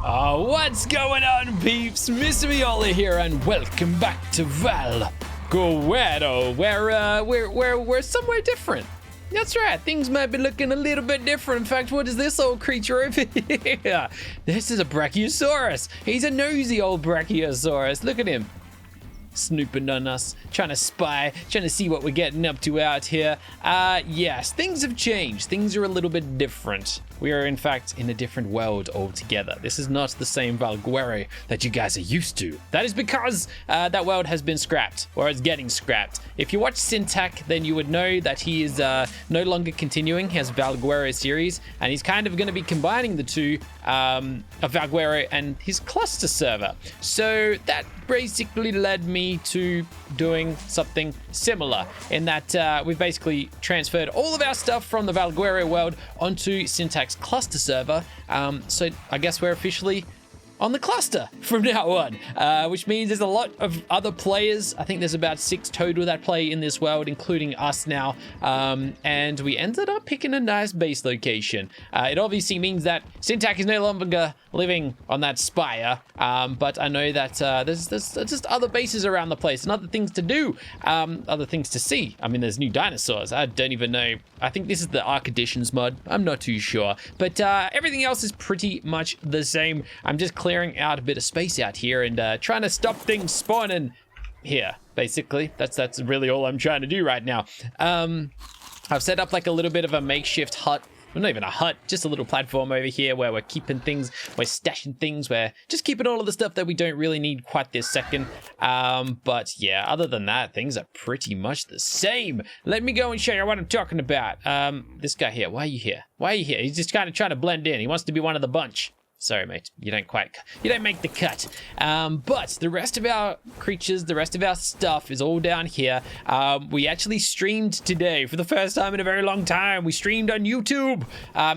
What's going on, peeps? Mr. Viola here, and welcome back to Valguero, where we're somewhere different. That's right, things might be looking a little bit different. In fact, what is this old creature over here? This is a Brachiosaurus. He's a nosy old Brachiosaurus. Look at him. Snooping on us, trying to spy, trying to see what we're getting up to out here. Yes, things have changed. Things are a little bit different. We are, in fact, in a different world altogether. This is not the same Valguero that you guys are used to. That is because that world has been scrapped, or is getting scrapped. If you watch Syntac, then you would know that he is no longer continuing his Valguero series, and he's kind of going to be combining the two of Valguero and his cluster server. So that basically led me to doing something similar in that we've basically transferred all of our stuff from the Valguero world onto Syntac's cluster server. So I guess we're officially on the cluster from now on, which means there's a lot of other players. I think there's about 6 total that play in this world, including us now, and we ended up picking a nice base location. It obviously means that Syntac is no longer living on that spire, but I know that there's just other bases around the place and other things to do, other things to see. I mean, there's new dinosaurs. I don't even know. I think this is the ARK Editions mod. I'm not too sure, but everything else is pretty much the same. I'm just clearing out a bit of space out here and trying to stop things spawning here. Basically, that's really all I'm trying to do right now. I've set up like a little bit of a makeshift hut. Well, not even a hut, just a little platform over here where we're keeping things, we're stashing things, we're just keeping all of the stuff that we don't really need quite this second. But yeah, other than that, things are pretty much the same. Let me go and show you what I'm talking about. This guy here, why are you here? Why are you here? He's just kind of trying to blend in. He wants to be one of the bunch. Sorry, mate, you don't make the cut. But the rest of our creatures, the rest of our stuff is all down here. We actually streamed today for the first time in a very long time. We streamed on YouTube.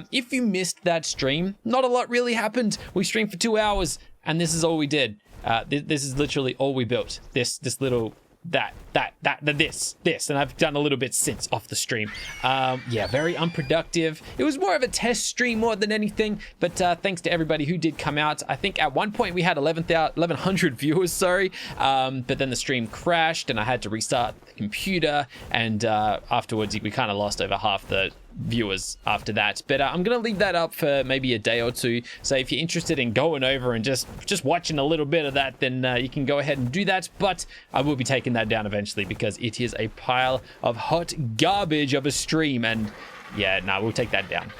If you missed that stream, not a lot really happened. We streamed for 2 hours, and this is all we did. This is literally all we built. This little... this, and I've done a little bit since off the stream. Yeah, very unproductive. It was more of a test stream more than anything, but thanks to everybody who did come out. I think at one point we had 1,100 viewers, sorry, but then the stream crashed and I had to restart the computer, and afterwards we kind of lost over half the viewers after that. But I'm gonna leave that up for maybe a day or two, so if you're interested in going over and just watching a little bit of that, then you can go ahead and do that. But I will be taking that down eventually because it is a pile of hot garbage of a stream, and yeah, no, we'll take that down.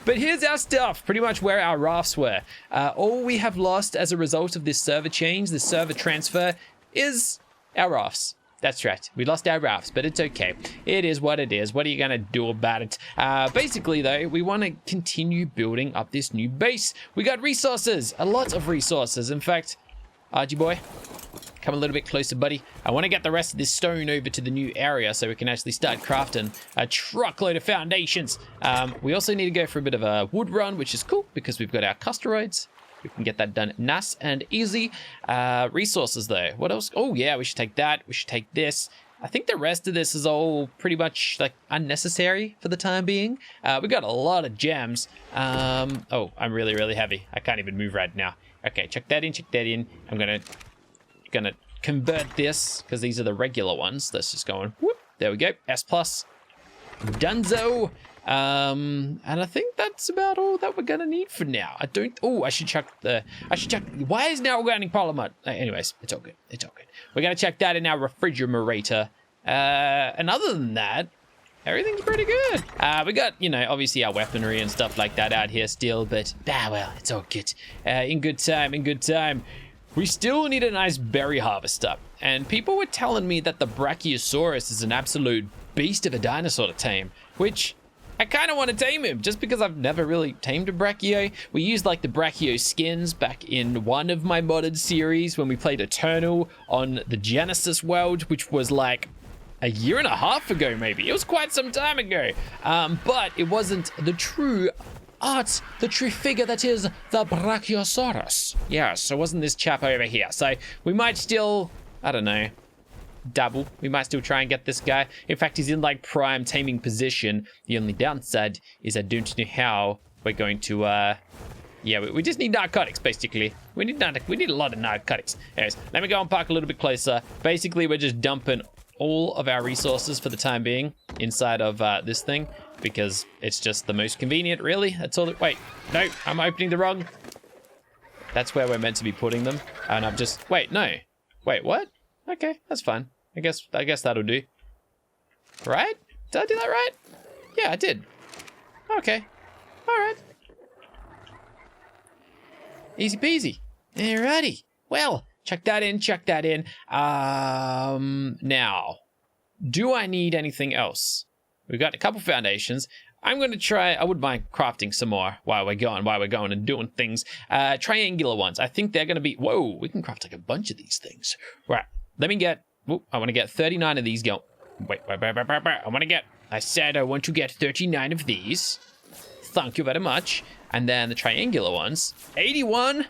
But here's our stuff, pretty much where our rafts were. All we have lost as a result of this server change, this server transfer, is our rafts. That's right, we lost our rafts, but it's okay. It is what it is. What are you gonna do about it? Basically though, we wanna continue building up this new base. We got resources, a lot of resources. In fact, Archie boy, come a little bit closer, buddy. I wanna get the rest of this stone over to the new area so we can actually start crafting a truckload of foundations. We also need to go for a bit of a wood run, which is cool because we've got our clusteroids. We can get that done nice and easy. Resources though, what else? Oh yeah, we should take that. We should take this. I think the rest of this is all pretty much like unnecessary for the time being. We got a lot of gems. Oh, I'm really heavy. I can't even move right now. Okay, check that in. I'm gonna convert this because these are the regular ones. Let's just go on. Whoop, there we go. S+. Dunzo. And I think that's about all that we're gonna need for now. I should check why is now organic polymer? Anyways, it's all good. We're gonna check that in our refrigerator. And other than that, everything's pretty good. We got, obviously our weaponry and stuff like that out here still, but well, it's all good. In good time. We still need a nice berry harvester, and people were telling me that the Brachiosaurus is an absolute beast of a dinosaur to tame, which I kind of want to tame him just because I've never really tamed a Brachio. We used like the Brachio skins back in one of my modded series when we played Eternal on the Genesis world, which was like a year and a half ago, maybe. It was quite some time ago. But it wasn't the true art, the true figure that is the Brachiosaurus. Yes, it wasn't this chap over here. So we might still, I don't know, dabble. We might still try and get this guy. In fact, he's in like prime taming position. The only downside is I don't know how we're going to Yeah, we just need narcotics, basically. We need a lot of narcotics. Anyways, let me go and park a little bit closer. Basically, we're just dumping all of our resources for the time being inside of this thing because it's just the most convenient, really. That's all. Wait, no, I'm opening the wrong. That's where we're meant to be putting them. And I've just... Wait, no. Wait, what? Okay, that's fine. I guess that'll do. Right? Did I do that right? Yeah, I did. Okay. All right. Easy peasy. Alrighty. Well, chuck that in. Now, do I need anything else? We've got a couple foundations. I'm going to try... I wouldn't mind crafting some more while we're going and doing things. Triangular ones. I think they're going to be... Whoa, we can craft like a bunch of these things. Right. Let me get... I want to get 39 of these going. Wait. I want to get... I said I want to get 39 of these. Thank you very much. And then the triangular ones. 81.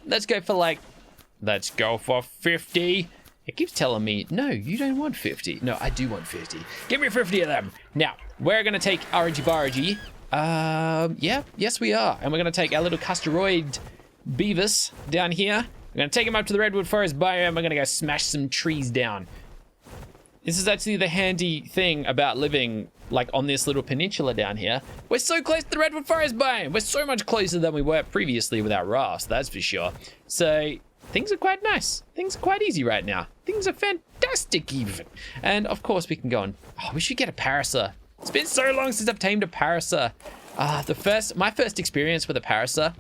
Let's go for 50. It keeps telling me, no, you don't want 50. No, I do want 50. Give me 50 of them. Now, we're going to take RG Bargy. Yeah, yes we are. And we're going to take our little Castoroid Beavis down here. We're going to take him up to the Redwood Forest biome. We're going to go smash some trees down. This is actually the handy thing about living like on this little peninsula down here. We're so close to the Redwood Forest biome. We're so much closer than we were previously with our rafts, that's for sure. So things are quite nice. Things are quite easy right now. Things are fantastic even. And of course we can go and... Oh, we should get a Parasa. It's been so long since I've tamed a Parasa. My first experience with a Parasa,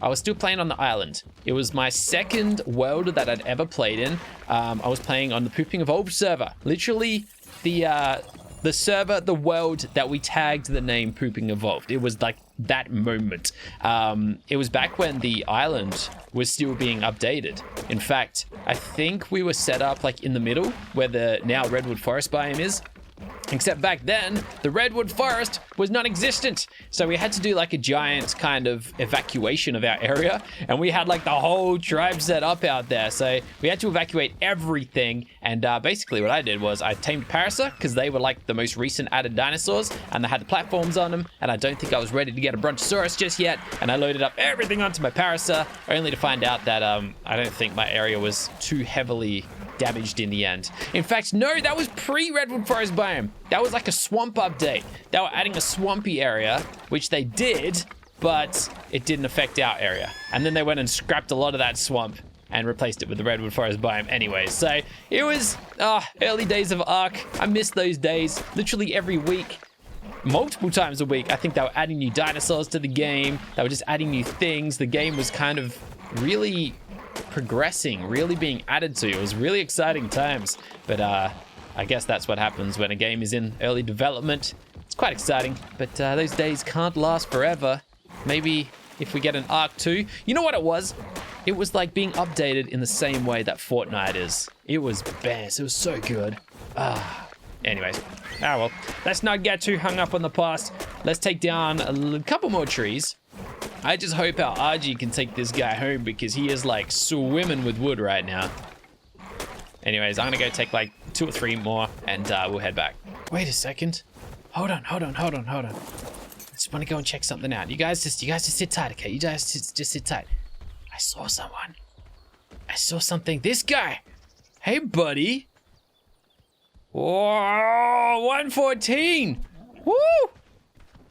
I was still playing on the island. It was my second world that I'd ever played in. I was playing on the Pooping Evolved server. Literally the server, the world that we tagged the name Pooping Evolved. It was like that moment. It was back when the island was still being updated. In fact, I think we were set up like in the middle where the now Redwood Forest biome is. Except back then, the Redwood Forest was non-existent. So we had to do like a giant kind of evacuation of our area. And we had like the whole tribe set up out there. So we had to evacuate everything. And basically what I did was I tamed Parasa because they were like the most recent added dinosaurs. And they had the platforms on them. And I don't think I was ready to get a Brontosaurus just yet. And I loaded up everything onto my Parasa. Only to find out that I don't think my area was too heavily damaged in the end. In fact, no, that was pre-Redwood Forest biome. That was like a swamp update. They were adding a swampy area, which they did, but it didn't affect our area. And then they went and scrapped a lot of that swamp and replaced it with the Redwood Forest biome anyway. So it was early days of ARK. I miss those days. Literally every week, multiple times a week, I think they were adding new dinosaurs to the game. They were just adding new things. The game was kind of really progressing, really being added to. It was really exciting times, but I guess that's what happens when a game is in early development. It's quite exciting, but those days can't last forever. Maybe if we get an ARK 2. You know what it was? It was like being updated in the same way that Fortnite is. It was best. It was so good. Anyways, well, let's not get too hung up on the past. Let's take down a couple more trees. I just hope our RG can take this guy home because he is like swimming with wood right now. Anyways, I'm gonna go take like 2 or 3 more and we'll head back. Wait a second. Hold on. I just want to go and check something out. You guys just sit tight, okay? You guys just sit tight. I saw someone. I saw something. This guy. Hey, buddy. Whoa, 114. Woo!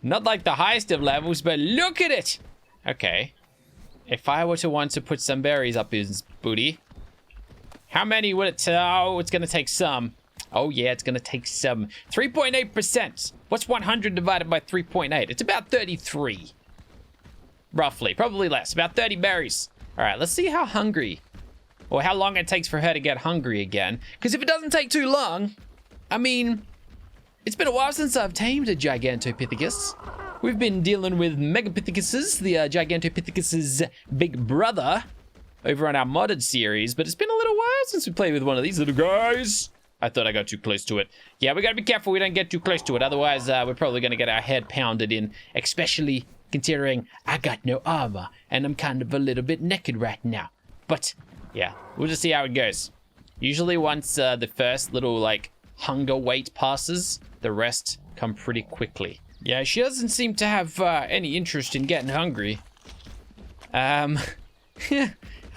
Not like the highest of levels, but look at it. Okay. If I were to want to put some berries up his booty, how many would it take? Oh, it's going to take some. Oh, yeah, it's going to take some. 3.8%. What's 100 divided by 3.8? It's about 33. Roughly. Probably less. About 30 berries. All right, let's see how hungry or how long it takes for her to get hungry again. Because if it doesn't take too long, I mean, it's been a while since I've tamed a Gigantopithecus. We've been dealing with Megapithecus, the Gigantopithecus's big brother, over on our modded series, but it's been a little while since we played with one of these little guys. I thought I got too close to it. Yeah, we gotta be careful we don't get too close to it, otherwise we're probably gonna get our head pounded in, especially considering I got no armor, and I'm kind of a little bit naked right now. But, yeah, we'll just see how it goes. Usually once the first little, like, hunger weight passes, the rest come pretty quickly. Yeah, she doesn't seem to have any interest in getting hungry. Yeah, we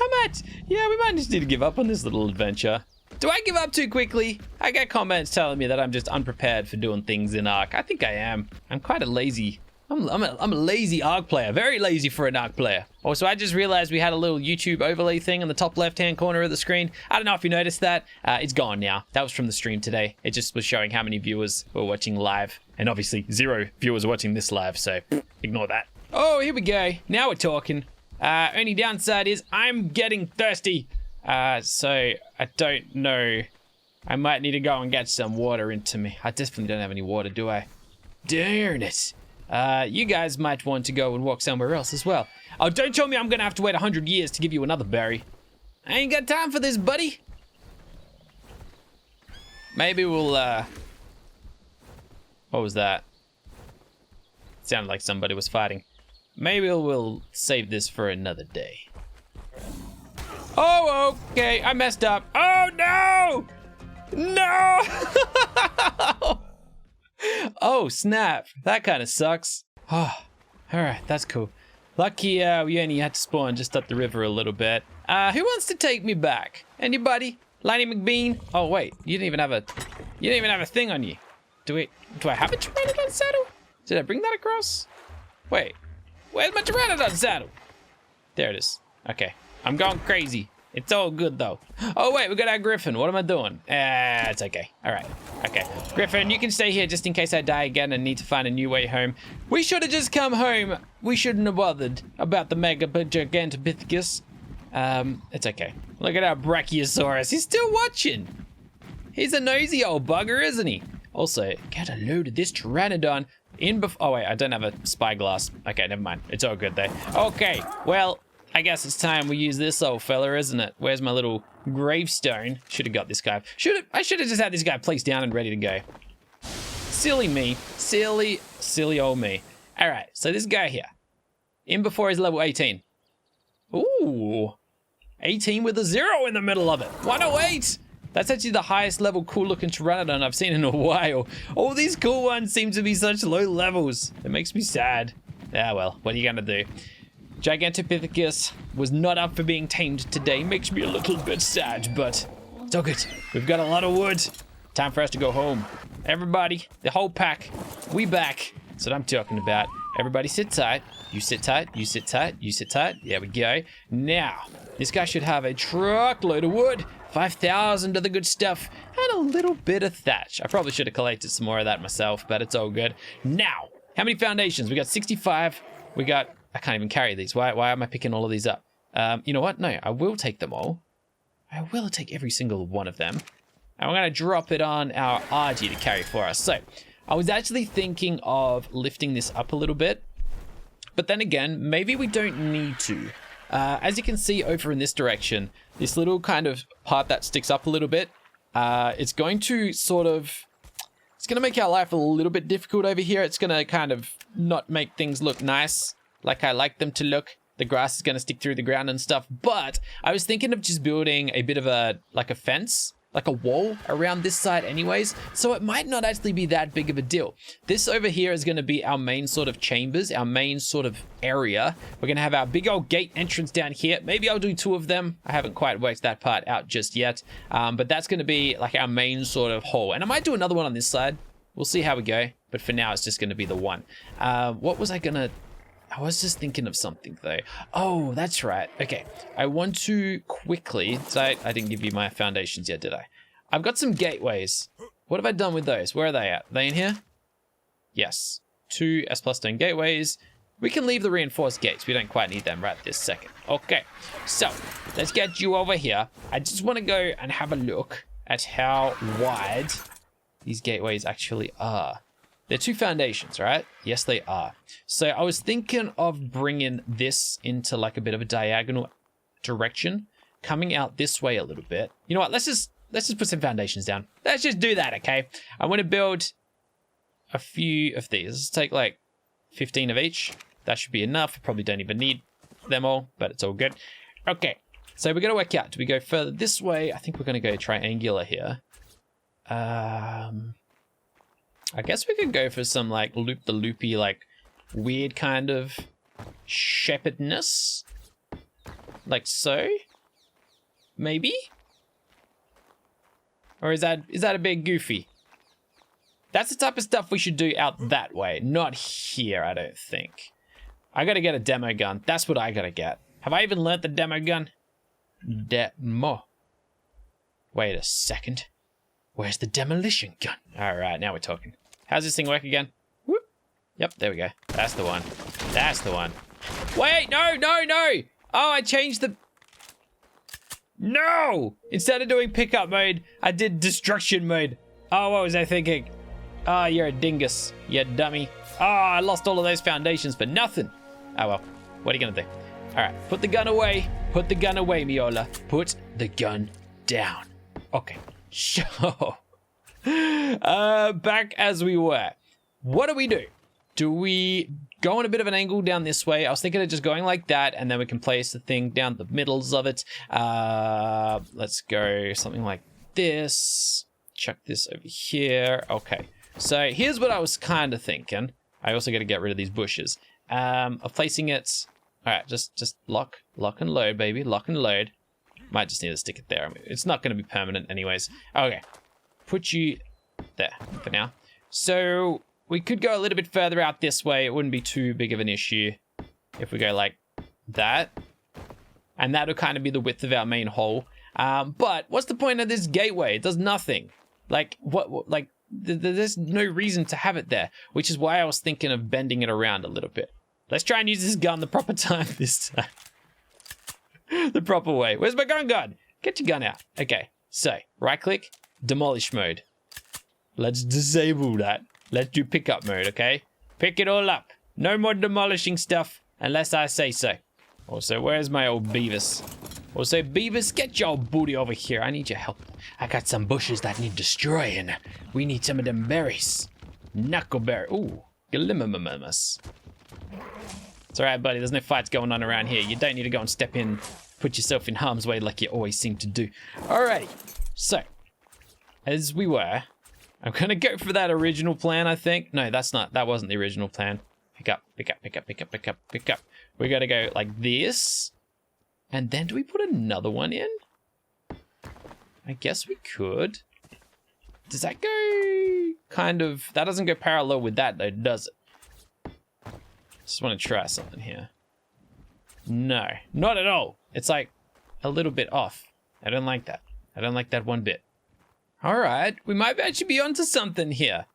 might just need to give up on this little adventure. Do I give up too quickly? I get comments telling me that I'm just unprepared for doing things in ARK. I think I am. I'm quite a lazy... I'm a lazy ARK player. Very lazy for an ARK player. Also, I just realized we had a little YouTube overlay thing in the top left-hand corner of the screen. I don't know if you noticed that. It's gone now. That was from the stream today. It just was showing how many viewers were watching live. And obviously, 0 viewers watching this live, so ignore that. Oh, here we go. Now we're talking. Only downside is I'm getting thirsty. So I don't know. I might need to go and get some water into me. I definitely don't have any water, do I? Darn it. You guys might want to go and walk somewhere else as well. Oh, don't tell me I'm gonna have to wait 100 years to give you another berry. I ain't got time for this, buddy. Maybe we'll, what was that? It sounded like somebody was fighting. Maybe we'll save this for another day. Oh, okay, I messed up. Oh, no! No! Oh, snap. That kind of sucks. Oh, all right, that's cool. Lucky we only had to spawn just up the river a little bit. Who wants to take me back? Anybody? Liney McBean? Oh, wait, you didn't even have a thing on you. Do I have a Pteranodon saddle? Did I bring that across? Wait, where's my Pteranodon saddle? There it is. Okay, I'm going crazy. It's all good though. Oh wait, we got our Griffin. What am I doing? It's okay. All right. Okay. Griffin, you can stay here just in case I die again and need to find a new way home. We should have just come home. We shouldn't have bothered about the Mega Gigantopithecus. It's okay. Look at our Brachiosaurus. He's still watching. He's a nosy old bugger, isn't he? Also, get a load of this Pteranodon in before... Oh wait, I don't have a spyglass. Okay, never mind. It's all good though. Okay, well... I guess it's time we use this old fella, isn't it? Where's my little gravestone? Should have got this guy. I should have just had this guy placed down and ready to go. Silly me. Silly old me. All right, so this guy here. In before he's level 18. Ooh. 18 with a 0 in the middle of it. 108. That's actually the highest level cool looking Pteranodon I've seen in a while. All these cool ones seem to be such low levels. It makes me sad. Ah, well, what are you gonna do? Gigantopithecus was not up for being tamed today. Makes me a little bit sad, but it's all good. We've got a lot of wood. Time for us to go home. Everybody, the whole pack, we back. That's what I'm talking about. Everybody sit tight. You sit tight, you sit tight, you sit tight. There we go. Now, this guy should have a truckload of wood. 5,000 of the good stuff, and a little bit of thatch. I probably should have collected some more of that myself, but it's all good. Now, how many foundations? We got 65. We got... I can't even carry these. Why am I picking all of these up? You know what? No, I will take them all. I will take every single one of them. And we're going to drop it on our RG to carry for us. So, I was actually thinking of lifting this up a little bit. But then again, maybe we don't need to. As you can see over in this direction, this little kind of part that sticks up a little bit, it's going to sort of... It's going to make our life a little bit difficult over here. It's going to kind of not make things look nice like I like them to look. The grass is going to stick through the ground and stuff. But I was thinking of just building a bit of a fence, like a wall around this side anyways. So it might not actually be that big of a deal. This over here is going to be our main sort of chambers, our main sort of area. We're going to have our big old gate entrance down here. Maybe I'll do 2 of them. I haven't quite worked that part out just yet. But that's going to be like our main sort of hall. And I might do another one on this side. We'll see how we go. But for now, it's just going to be the one. What was I going to... I was just thinking of something though. Oh, that's right. Okay. I want to quickly... So I didn't give you my foundations yet, did I? I've got some gateways. What have I done with those? Where are they at? Are they in here? Yes. 2 S+ stone gateways. We can leave the reinforced gates. We don't quite need them right this second. Okay. So, let's get you over here. I just want to go and have a look at how wide these gateways actually are. They're 2 foundations, right? Yes, they are. So I was thinking of bringing this into like a bit of a diagonal direction, coming out this way a little bit. You know what? Let's just put some foundations down. Let's just do that, okay? I want to build a few of these. Let's take like 15 of each. That should be enough. Probably don't even need them all, but it's all good. Okay, so we're going to work out. Do we go further this way? I think we're going to go triangular here. I guess we could go for some, like, loop-the-loopy, like, weird kind of shepherdness. Like so? Maybe? Or is that a bit goofy? That's the type of stuff we should do out that way, not here, I don't think. I gotta get a demo gun. That's what I gotta get. Have I even learnt the demo gun? Demo. Wait a second. Where's the demolition gun? Alright, now we're talking. How's this thing work again? Whoop. Yep, there we go. That's the one. That's the one. Wait, no, no, no! Oh, I changed the... No! Instead of doing pickup mode, I did destruction mode. Oh, what was I thinking? Oh, you're a dingus, you dummy. Oh, I lost all of those foundations for nothing. Oh well, what are you gonna do? Alright, put the gun away. Put the gun away, Miola. Put the gun down. Okay, sure. Back as we were. What do we do? Do we go on a bit of an angle down this way? I was thinking of just going like that, and then we can place the thing down the middles of it. Let's go something like this. Chuck this over here. Okay, so here's what I was kind of thinking. I also got to get rid of these bushes. Of placing it. All right, just lock and load, baby. Lock and load. Might just need to stick it there. I mean, it's not going to be permanent anyways. Okay, put you there for now. So we could go a little bit further out this way. It wouldn't be too big of an issue if we go like that. And that'll kind of be the width of our main hole. But what's the point of this gateway? It does nothing. Like, like, there's no reason to have it there, which is why I was thinking of bending it around a little bit. Let's try and use this gun the proper time this time. The proper way. Where's my gun? Get your gun out. Okay, so right click, demolish mode. Let's disable that. Let's do pickup mode, okay? Pick it all up. No more demolishing stuff unless I say so. Also, where's my old Beavis? Also, Beavis, get your booty over here. I need your help. I got some bushes that need destroying. We need some of them berries. Knuckleberry. Ooh, glimmermamas. It's all right, buddy. There's no fights going on around here. You don't need to go and step in, put yourself in harm's way like you always seem to do. Alrighty. So, as we were, I'm gonna go for that original plan, I think. No, that wasn't the original plan. Pick up, pick up, pick up, pick up, pick up, pick up. We gotta go like this. And then do we put another one in? I guess we could. Does that go kind of... That doesn't go parallel with that though, does it? Just want to try something here. No, not at all. It's like a little bit off. I don't like that. I don't like that one bit. All right, we might actually be onto something here.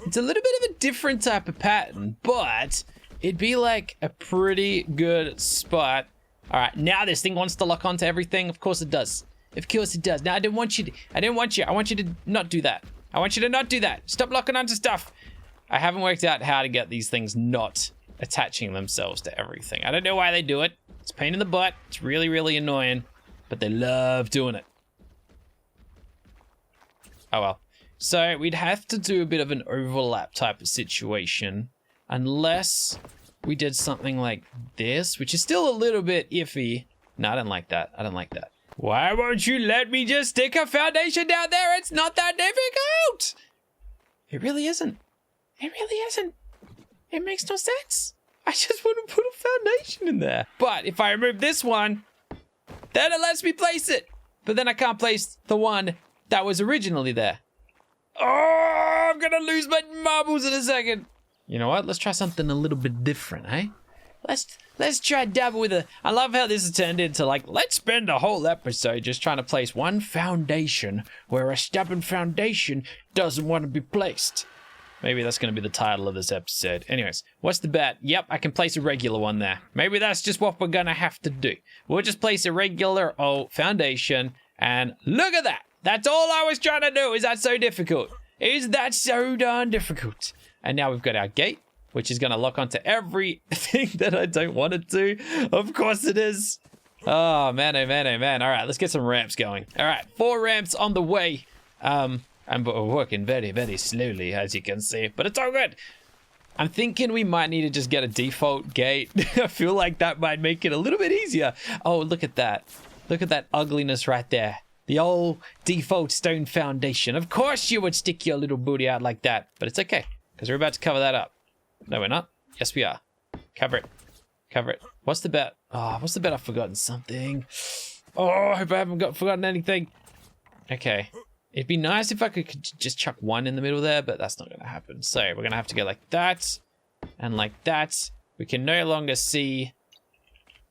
It's a little bit of a different type of pattern, but it'd be like a pretty good spot. All right, now this thing wants to lock onto everything. Of course it does. Of course it does. Now I didn't want you to, I want you to not do that. I want you to not do that. Stop locking onto stuff. I haven't worked out how to get these things not attaching themselves to everything. I don't know why they do it. It's a pain in the butt. It's really, really annoying, but they love doing it. Oh well. So we'd have to do a bit of an overlap type of situation unless we did something like this, which is still a little bit iffy. No, I don't like that. I don't like that. Why won't you let me just stick a foundation down there? It's not that difficult. It really isn't. It really isn't. It makes no sense. I just want to put a foundation in there. But if I remove this one, then it lets me place it. But then I can't place the one that was originally there. Oh, I'm gonna lose my marbles in a second. You know what? Let's try something a little bit different, eh? Let's try dabble with a... I love how this has turned into like, let's spend a whole episode just trying to place one foundation where a stubborn foundation doesn't want to be placed. Maybe that's going to be the title of this episode. Anyways, what's the bet? Yep, I can place a regular one there. Maybe that's just what we're going to have to do. We'll just place a regular old foundation and look at that. That's all I was trying to do. Is that so difficult? Is that so darn difficult? And now we've got our gate, which is going to lock onto everything that I don't want it to. Of course it is. Oh, man, oh, man, oh, man. All right, let's get some ramps going. All right, 4 ramps on the way. I'm working very, very slowly, as you can see, but it's all good. I'm thinking we might need to just get a default gate. I feel like that might make it a little bit easier. Oh, look at that. Look at that ugliness right there. The old default stone foundation. Of course you would stick your little booty out like that, but it's okay. Because we're about to cover that up. No, we're not. Yes, we are. Cover it. Cover it. What's the bet? Oh, what's the bet? I've forgotten something. Oh, I hope I haven't forgotten anything. Okay. It'd be nice if I could just chuck one in the middle there, but that's not going to happen. So we're going to have to go like that and like that. We can no longer see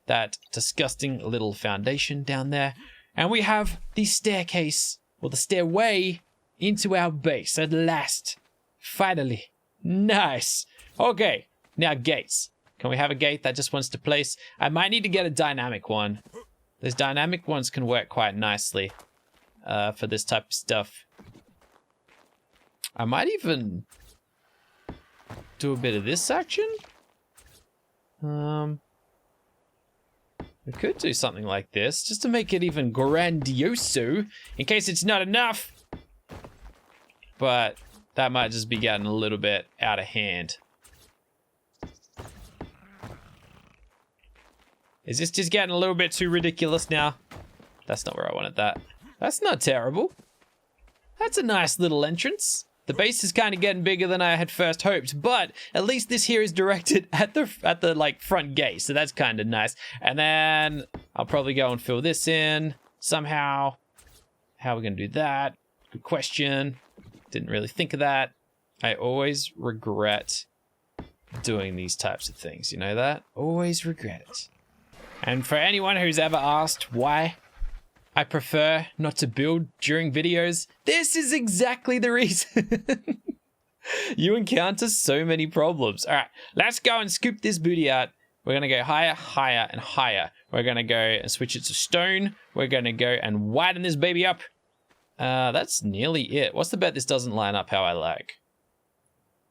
that disgusting little foundation down there. And we have the staircase, or the stairway, into our base at last. Finally. Nice. Okay, now gates. Can we have a gate that just wants to place? I might need to get a dynamic one. Those dynamic ones can work quite nicely for this type of stuff. I might even do a bit of this action. We could do something like this, just to make it even grandioso, in case it's not enough. But that might just be getting a little bit out of hand. Is this just getting a little bit too ridiculous now? That's not where I wanted that. That's not terrible. That's a nice little entrance. The base is kind of getting bigger than I had first hoped, but at least this here is directed at the like front gate, so that's kind of nice. And then I'll probably go and fill this in somehow. How are we gonna do that? Good question. Didn't really think of that. I always regret doing these types of things, you know that? Always regret it. And for anyone who's ever asked why I prefer not to build during videos, this is exactly the reason. You encounter so many problems. All right, let's go and scoop this booty out. We're gonna go higher, higher, and higher. We're gonna go and switch it to stone. We're gonna go and widen this baby up. That's nearly it. What's the bet this doesn't line up how I like?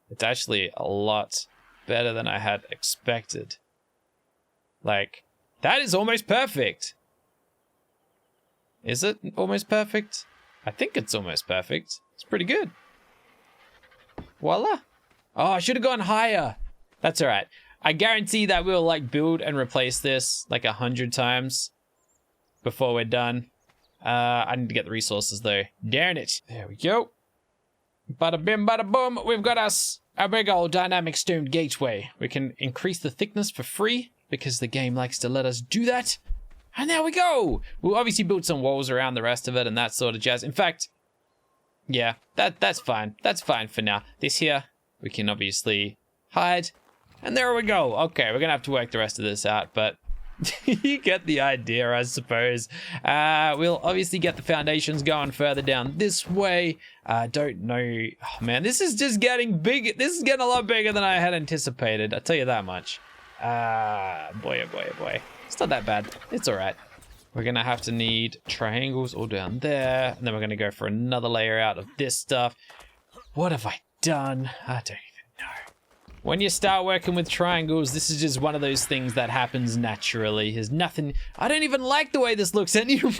It's actually a lot better than I had expected. Like, that is almost perfect. Is it almost perfect? I think it's almost perfect. It's pretty good. Voila. Oh, I should have gone higher. That's all right. I guarantee that we'll like build and replace this like 100 times before we're done. I need to get the resources though. Darn it. There we go. Bada bim, bada boom. We've got us a big old dynamic stone gateway. We can increase the thickness for free because the game likes to let us do that. And there we go. We'll obviously build some walls around the rest of it and that sort of jazz. In fact, yeah, that's fine. That's fine for now. This here, we can obviously hide. And there we go. Okay, we're going to have to work the rest of this out, but you get the idea, I suppose. We'll obviously get the foundations going further down this way. I don't know. Oh, man, this is just getting big. This is getting a lot bigger than I had anticipated. I'll tell you that much. Boy, oh boy, oh boy. It's not that bad. It's all right. We're going to have to need triangles all down there. And then we're going to go for another layer out of this stuff. What have I done? I don't even know. When you start working with triangles, this is just one of those things that happens naturally. There's nothing... I don't even like the way this looks anymore.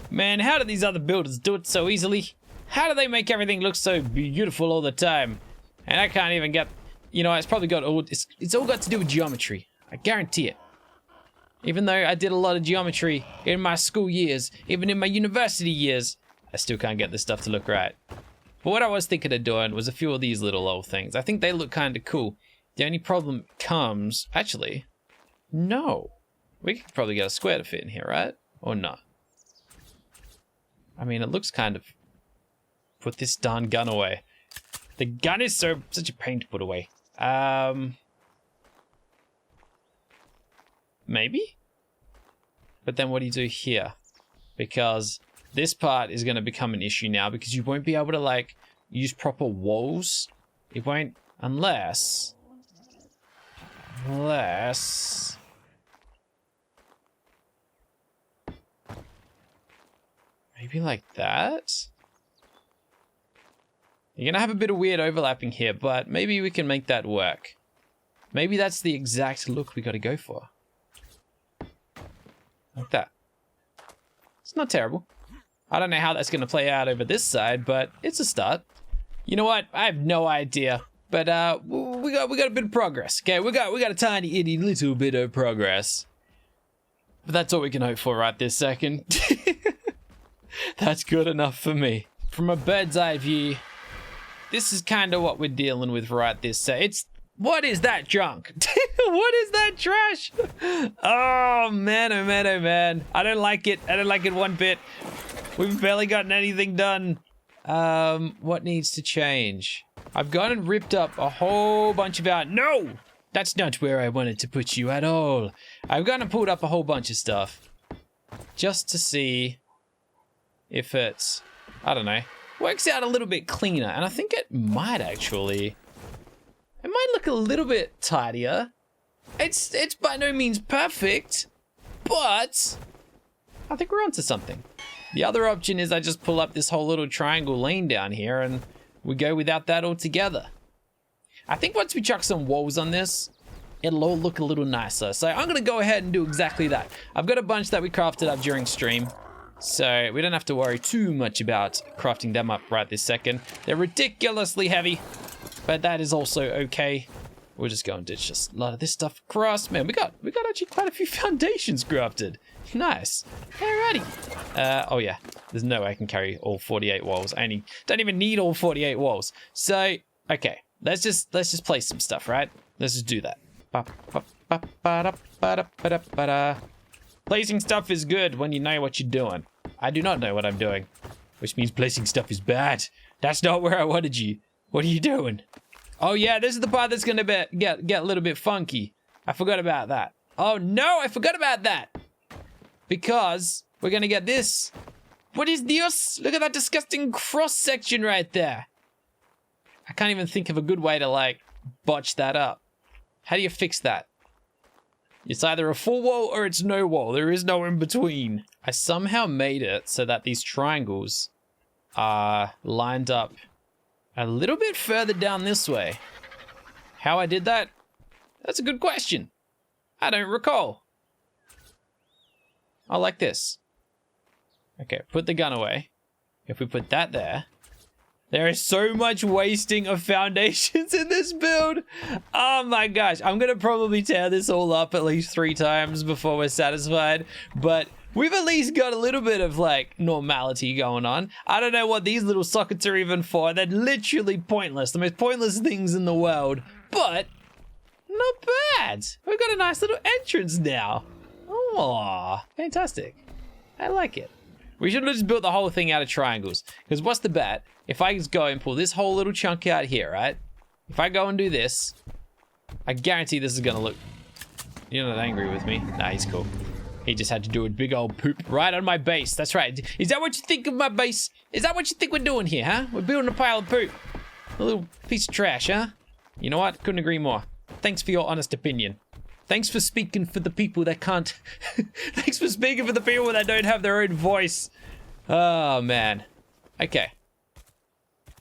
Man, how do these other builders do it so easily? How do they make everything look so beautiful all the time? And I can't even get... You know, it's probably got all... It's all got to do with geometry. I guarantee it. Even though I did a lot of geometry in my school years, even in my university years, I still can't get this stuff to look right. But what I was thinking of doing was a few of these little old things. I think they look kind of cool. The only problem comes... Actually, no. We could probably get a square to fit in here, right? Or not? I mean, it looks kind of... Put this darn gun away. The gun is such a pain to put away. Maybe? But then what do you do here? Because this part is going to become an issue now because you won't be able to, like, use proper walls. It won't... Unless... Maybe like that? You're going to have a bit of weird overlapping here, but maybe we can make that work. Maybe that's the exact look we got to go for. Like that. It's not terrible. I don't know how that's going to play out over this side, but it's a start. You know what? I have no idea. But we got a bit of progress. Okay, we got a tiny itty little bit of progress. But that's all we can hope for right this second. That's good enough for me. From a bird's eye view, this is kind of what we're dealing with right this second. What is that junk? What is that trash? Oh man, oh man, oh man. I don't like it. I don't like it one bit. We've barely gotten anything done. What needs to change? I've gone and ripped up a whole bunch of our... No! That's not where I wanted to put you at all. I've gone and pulled up a whole bunch of stuff. Just to see if it's... I don't know. Works out a little bit cleaner. And I think it might actually... It might look a little bit tidier. It's by no means perfect. But... I think we're onto something. The other option is I just pull up this whole little triangle lane down here and we go without that altogether. I think once we chuck some walls on this, it'll all look a little nicer. So I'm going to go ahead and do exactly that. I've got a bunch that we crafted up during stream, so we don't have to worry too much about crafting them up right this second. They're ridiculously heavy, but that is also okay. We'll just go and ditch just a lot of this stuff across. Man, we got actually quite a few foundations crafted. Nice. Alrighty. Oh yeah, there's no way I can carry all 48 walls. I don't even need all 48 walls. So, okay. Let's just place some stuff, right? Let's just do that. Placing stuff is good when you know what you're doing. I do not know what I'm doing, which means placing stuff is bad. That's not where I wanted you. What are you doing? Oh yeah, this is the part that's gonna get a little bit funky. I forgot about that. Oh no, I forgot about that. Because we're gonna get this. What is this? Look at that disgusting cross section right there. I can't even think of a good way to, like, botch that up. How do you fix that? It's either a full wall or it's no wall. There is no in between. I somehow made it so that these triangles are lined up a little bit further down this way. How I did that? That's a good question. I don't recall. Oh, like this. Okay, put the gun away. If we put that there... There is so much wasting of foundations in this build. Oh my gosh. I'm going to probably tear this all up at least 3 times before we're satisfied. But we've at least got a little bit of, like, normality going on. I don't know what these little sockets are even for. They're literally pointless. The most pointless things in the world. But not bad. We've got a nice little entrance now. Oh, fantastic. I like it. We should have just built the whole thing out of triangles. Because what's the bet? If I just go and pull this whole little chunk out here, right? If I go and do this, I guarantee this is going to look... You're not angry with me? Nah, he's cool. He just had to do a big old poop right on my base. That's right. Is that what you think of my base? Is that what you think we're doing here, huh? We're building a pile of poop. A little piece of trash, huh? You know what? Couldn't agree more. Thanks for your honest opinion. Thanks for speaking for the people that can't... Thanks for speaking for the people that don't have their own voice. Oh, man. Okay.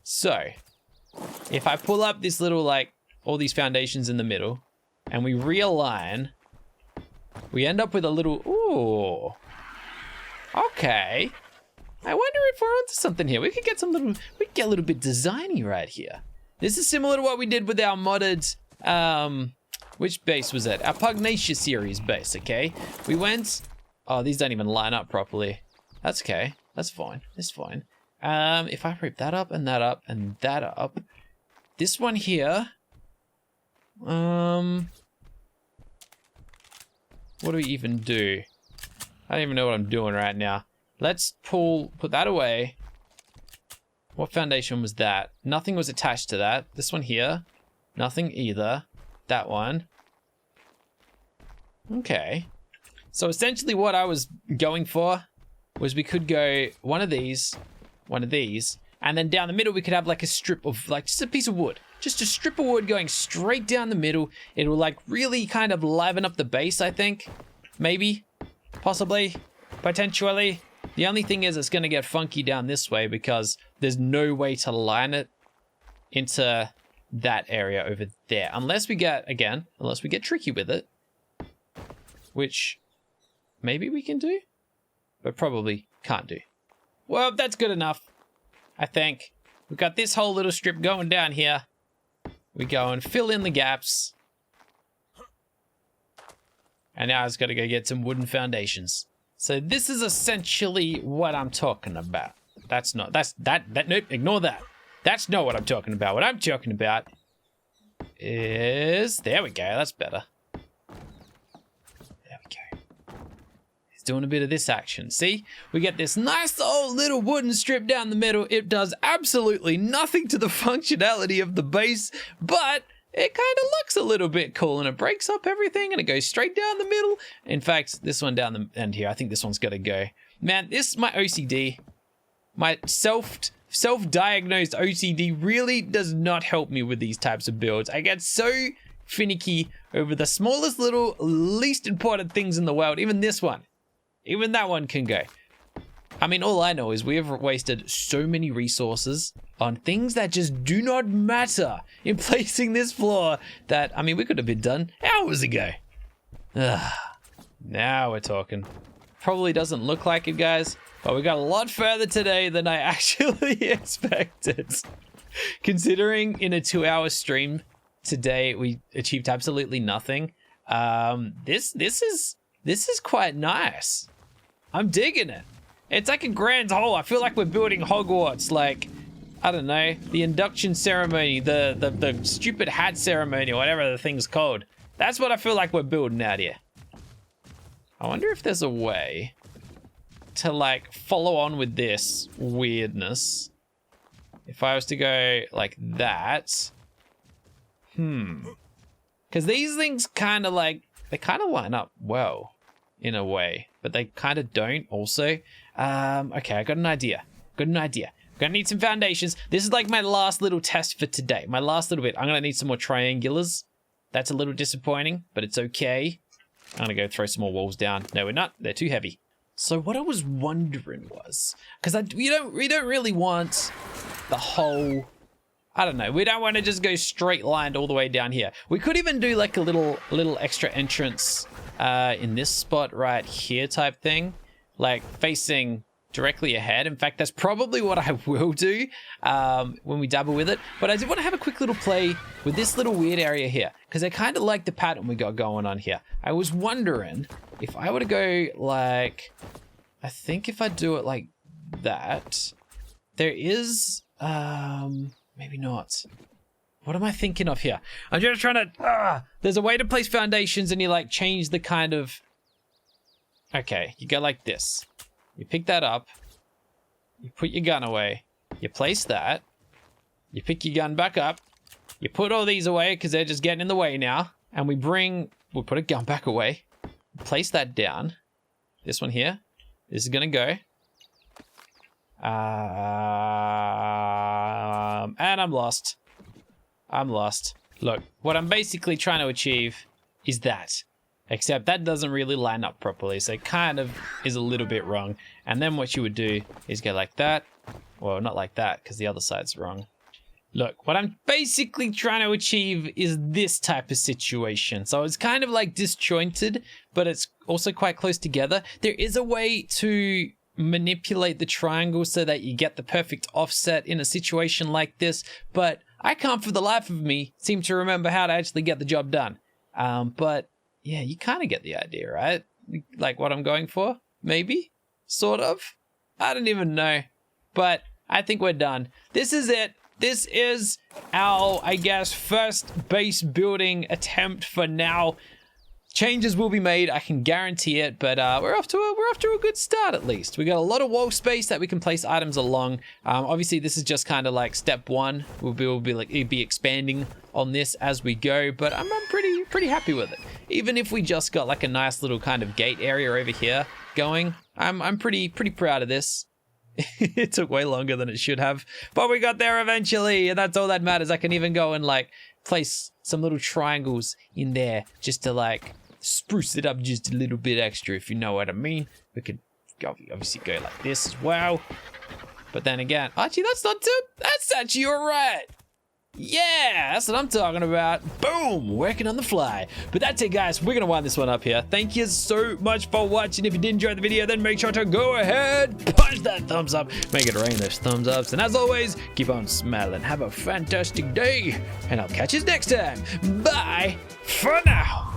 So, if I pull up this little, like, all these foundations in the middle, and we realign, we end up with a little... Ooh. Okay. I wonder if we're onto something here. We could get we could get a little bit designy right here. This is similar to what we did with our modded... Which base was it? Our Pugnacia series base, okay? We went... Oh, these don't even line up properly. That's okay. That's fine. That's fine. If I rip that up and that up and that up... This one here... What do we even do? I don't even know what I'm doing right now. Let's put that away. What foundation was that? Nothing was attached to that. This one here. Nothing either. That one. Okay. So essentially what I was going for was we could go one of these, and then down the middle we could have like a strip of, like, just a piece of wood. Just a strip of wood going straight down the middle. It will, like, really kind of liven up the base, I think. Maybe. Possibly. Potentially. The only thing is it's going to get funky down this way because there's no way to line it into that area over there. Unless we get tricky with it. Which maybe we can do, but probably can't do. Well, that's good enough, I think. We've got this whole little strip going down here. We go and fill in the gaps. And now it's got to go get some wooden foundations. So this is essentially what I'm talking about. Nope, ignore that. That's not what I'm talking about. What I'm talking about is... There we go. That's better. There we go. It's doing a bit of this action. See? We get this nice old little wooden strip down the middle. It does absolutely nothing to the functionality of the base, but it kind of looks a little bit cool, and it breaks up everything, and it goes straight down the middle. In fact, this one down the end here, I think this one's got to go. Man, my OCD, my self-diagnosed OCD really does not help me with these types of builds. I get so finicky over the smallest little, least important things in the world. Even this one. Even that one can go. I mean, all I know is we have wasted so many resources on things that just do not matter in placing this floor that, I mean, we could have been done hours ago. Ugh. Now we're talking. Probably doesn't look like it, guys, but we got a lot further today than I actually expected. Considering in a 2-hour stream today, we achieved absolutely nothing. This is quite nice. I'm digging it. It's like a grand whole. I feel like we're building Hogwarts, like, I don't know, the induction ceremony, the stupid hat ceremony, or whatever the thing's called. That's what I feel like we're building out here. I wonder if there's a way to, like, follow on with this weirdness. If I was to go like that. Because these things kind of, like, they kind of line up well, in a way, but they kind of don't also. Okay, I got an idea. Gonna need some foundations. This is like my last little test for today. My last little bit. I'm gonna need some more triangulars. That's a little disappointing, but it's okay. I'm gonna go throw some more walls down. No, we're not. They're too heavy. So what I was wondering was, because we don't really want the whole, I don't know, we don't want to just go straight lined all the way down here. We could even do like a little extra entrance in this spot right here type thing, like facing directly ahead. In fact, that's probably what I will do when we dabble with it. But I did want to have a quick little play with this little weird area here, because I kind of like the pattern we got going on here. I was wondering if I were to go like, I think if I do it like that, there is, maybe not. What am I thinking of here? I'm just trying to, there's a way to place foundations and you like change the kind of, okay, you go like this. You pick that up, you put your gun away, you place that, you pick your gun back up, you put all these away because they're just getting in the way now, and we'll put a gun back away, place that down, this one here, this is gonna go, and I'm lost. Look, what I'm basically trying to achieve is that. Except that doesn't really line up properly, so it kind of is a little bit wrong. And then what you would do is go like that. Well, not like that, because the other side's wrong. Look, what I'm basically trying to achieve is this type of situation. So it's kind of like disjointed, but it's also quite close together. There is a way to manipulate the triangle so that you get the perfect offset in a situation like this, but I can't for the life of me seem to remember how to actually get the job done. But yeah, you kind of get the idea, right? Like what I'm going for? Maybe? Sort of? I don't even know. But I think we're done. This is it. This is our, I guess, first base building attempt for now. Changes will be made, I can guarantee it, but we're off to a good start at least. We got a lot of wall space that we can place items along. Obviously, this is just kind of like step one. We'll be expanding on this as we go, but I'm pretty happy with it. Even if we just got like a nice little kind of gate area over here going, I'm pretty proud of this. It took way longer than it should have, but we got there eventually, and that's all that matters. I can even go and like place some little triangles in there just to like spruce it up just a little bit extra, if you know what I mean. We could obviously go like this as well, but then again, actually that's actually all right. Yeah, that's what I'm talking about. Boom, working on the fly. But that's it, guys. We're gonna wind this one up here. Thank you so much for watching. If you did enjoy the video, then make sure to go ahead, punch that thumbs up, make it rain those thumbs ups, and as always, keep on smiling. Have a fantastic day, and I'll catch you next time. Bye for now.